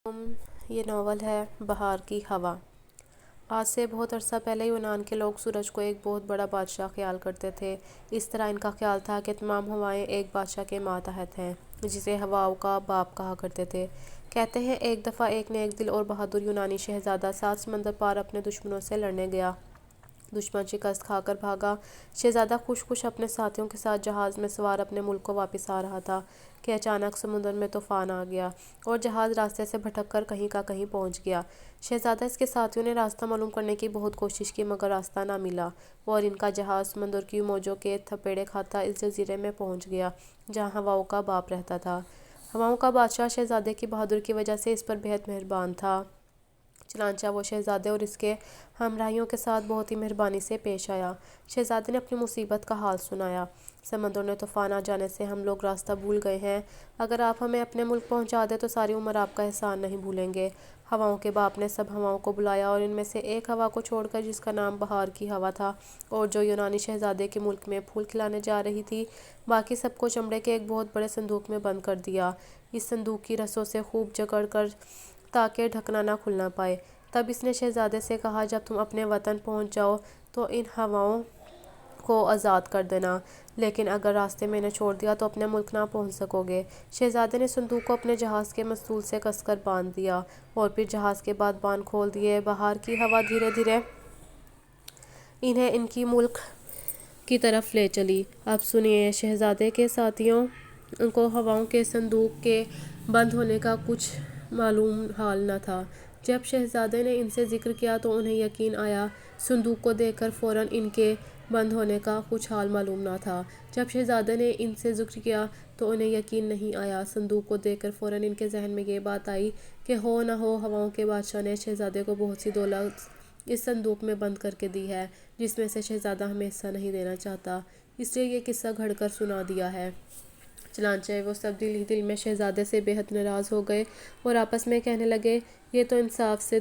یہ ناول ہے بہار کی ہوا۔ آج سے بہت عرصہ پہلے یونان کے لوگ سورج کو ایک بہت بڑا بادشاہ خیال کرتے تھے۔ اس طرح ان کا خیال تھا کہ تمام ہوائیں ایک بادشاہ کے ماتحت ہیں جسے ہواؤں کا باپ کہا کرتے تھے۔ کہتے ہیں ایک دفعہ ایک نیک دل اور بہادر یونانی شہزادہ 7 سمندر پار اپنے دشمنوں سے لڑنے گیا۔ دشمن شکست کھا کر بھاگا۔ شہزادہ خوش خوش اپنے ساتھیوں کے ساتھ جہاز میں سوار اپنے ملک کو واپس آ رہا تھا کہ اچانک سمندر میں طوفان آ گیا اور جہاز راستے سے بھٹک کر کہیں کا کہیں پہنچ گیا۔ شہزادہ اس کے ساتھیوں نے راستہ معلوم کرنے کی بہت کوشش کی مگر راستہ نہ ملا اور ان کا جہاز سمندر کی موجوں کے تھپیڑے کھاتا اس جزیرے میں پہنچ گیا جہاں ہواؤں کا باپ رہتا تھا۔ ہواؤں کا بادشاہ شہزادے کی بہادری کی وجہ سے اس پر بہت مہربان تھا، چنانچہ وہ شہزادے اور اس کے ہمراہیوں کے ساتھ بہت ہی مہربانی سے پیش آیا۔ شہزادے نے اپنی مصیبت کا حال سنایا۔ سمندر میں طوفان آ جانے سے ہم لوگ راستہ بھول گئے ہیں۔ اگر آپ ہمیں اپنے ملک پہنچا دیں تو ساری عمر آپ کا احسان نہیں بھولیں گے۔ ہواؤں کے باپ نے سب ہواؤں کو بلایا اور ان میں سے ایک ہوا کو چھوڑ کر جس کا نام بہار کی ہوا تھا اور جو یونانی شہزادے کے ملک میں پھول کھلانے جا رہی تھی، باقی سب کو چمڑے کے ایک بہت بڑے صندوق میں بند کر دیا، اس صندوق کی رسوں سے خوب جکڑ کر تاکہ ڈھکنا نہ کھلنا پائے۔ تب اس نے شہزادے سے کہا جب تم اپنے وطن پہنچ جاؤ تو ان ہواؤں کو آزاد کر دینا، لیکن اگر راستے میں انہیں چھوڑ دیا تو اپنے ملک نہ پہنچ سکو گے۔ شہزادے نے صندوق کو اپنے جہاز کے مستول سے کس کر باندھ دیا اور پھر جہاز کے بعد بان کھول دیے۔ بہار کی ہوا دھیرے دھیرے انہیں ان کی ملک کی طرف لے چلی۔ اب سنیے، شہزادے کے ساتھیوں کو ہواؤں کے صندوق کے بند ہونے کا کچھ معلوم حال نہ تھا۔ جب شہزادے نے ان سے ذکر کیا تو انہیں یقین آیا۔ صندوق کو دیکھ کر فوراً ان کے بند ہونے کا کچھ حال معلوم نہ تھا۔ جب شہزادے نے ان سے ذکر کیا تو انہیں یقین نہیں آیا۔ صندوق کو دیکھ کر فوراً ان کے ذہن میں یہ بات آئی کہ ہو نہ ہو ہواؤں کے بادشاہ نے شہزادے کو بہت سی دولت اس صندوق میں بند کر کے دی ہے جس میں سے شہزادہ ہمیں حصہ نہیں دینا چاہتا، اس لیے یہ قصہ گھڑ کر سنا دیا ہے۔ چنانچہ وہ سب دل ہی دل میں شہزادے سے بے حد ناراض ہو گئے اور آپس میں کہنے لگے یہ تو انصاف سے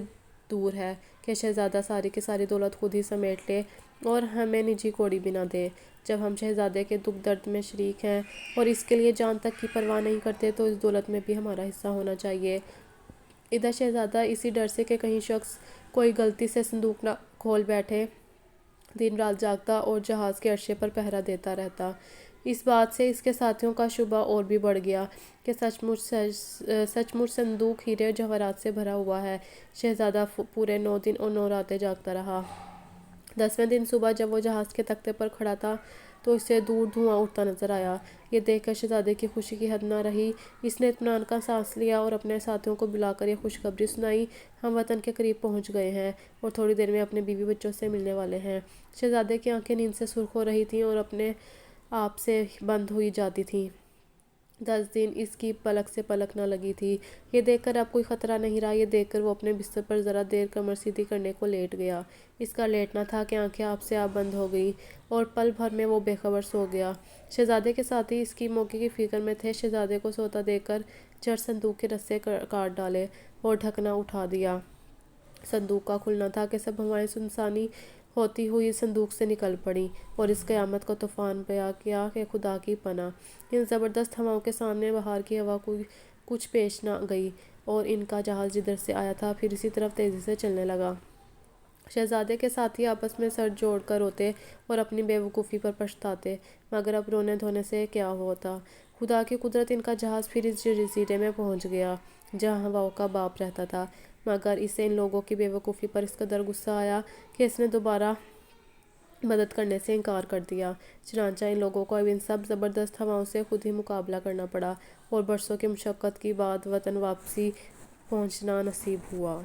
دور ہے کہ شہزادہ ساری کی ساری دولت خود ہی سمیٹ لے اور ہمیں نجی کوڑی بھی نہ دے۔ جب ہم شہزادے کے دکھ درد میں شریک ہیں اور اس کے لیے جان تک کی پرواہ نہیں کرتے تو اس دولت میں بھی ہمارا حصہ ہونا چاہیے۔ ادھر شہزادہ اسی ڈر سے کہ کہیں شخص کوئی غلطی سے صندوق نہ کھول بیٹھے دن رات جاگتا اور جہاز کے عرصے پر پہرا دیتا رہتا۔ اس بات سے اس کے ساتھیوں کا شبہ اور بھی بڑھ گیا کہ سچ مچ صندوق ہیرے جواہرات سے بھرا ہوا ہے۔ شہزادہ پورے 9 دن اور 9 راتیں جاگتا رہا۔ 10ویں دن صبح جب وہ جہاز کے تختے پر کھڑا تھا تو اس سے دور دھواں اٹھتا نظر آیا۔ یہ دیکھ کر شہزادے کی خوشی کی حد نہ رہی۔ اس نے اطمینان کا سانس لیا اور اپنے ساتھیوں کو بلا کر یہ خوشخبری سنائی، ہم وطن کے قریب پہنچ گئے ہیں اور تھوڑی دیر میں اپنے بیوی بچوں سے ملنے والے ہیں۔ شہزادے کی آنکھیں نیند سے سرخ ہو رہی تھیں اور اپنے آپ سے بند ہوئی جاتی تھیں۔ 10 دن اس کی پلک سے پلک نہ لگی تھی۔ یہ دیکھ کر اب کوئی خطرہ نہیں رہا۔ یہ دیکھ کر وہ اپنے بستر پر ذرا دیر کمر سیدھی کرنے کو لیٹ گیا۔ اس کا لیٹنا تھا کہ آنکھیں آپ سے آپ بند ہو گئیں اور پل بھر میں وہ بے خبر سو گیا۔ شہزادے کے ساتھی اس کی موقع کی فکر میں تھے۔ شہزادے کو سوتا دیکھ کر جٹ صندوق کے رسے کاٹ ڈالے اور ڈھکنا اٹھا دیا۔ صندوق کا کھلنا تھا کہ سب ہوائیں سنسانی ہوتی ہوئی صندوق سے نکل پڑیں اور اس قیامت کا طوفان بیاں کیا کہ خدا کی پناہ۔ ان زبردست ہواؤں کے سامنے بہار کی ہوا کچھ پیش نہ گئی اور ان کا جہاز جدھر سے آیا تھا پھر اسی طرف تیزی سے چلنے لگا۔ شہزادے کے ساتھی آپس میں سر جوڑ کر روتے اور اپنی بے وقوفی پر پچھتاتے، مگر اب رونے دھونے سے کیا ہوتا۔ خدا کی قدرت، ان کا جہاز پھر اس جزیرے میں پہنچ گیا جہاں ہواؤں کا باپ رہتا تھا، مگر اسے ان لوگوں کی بے وقوفی پر اس قدر غصہ آیا کہ اس نے دوبارہ مدد کرنے سے انکار کر دیا۔ چنانچہ ان لوگوں کو اب ان سب زبردست ہواؤں سے خود ہی مقابلہ کرنا پڑا اور برسوں کی مشقت کے بعد وطن واپسی پہنچنا نصیب ہوا۔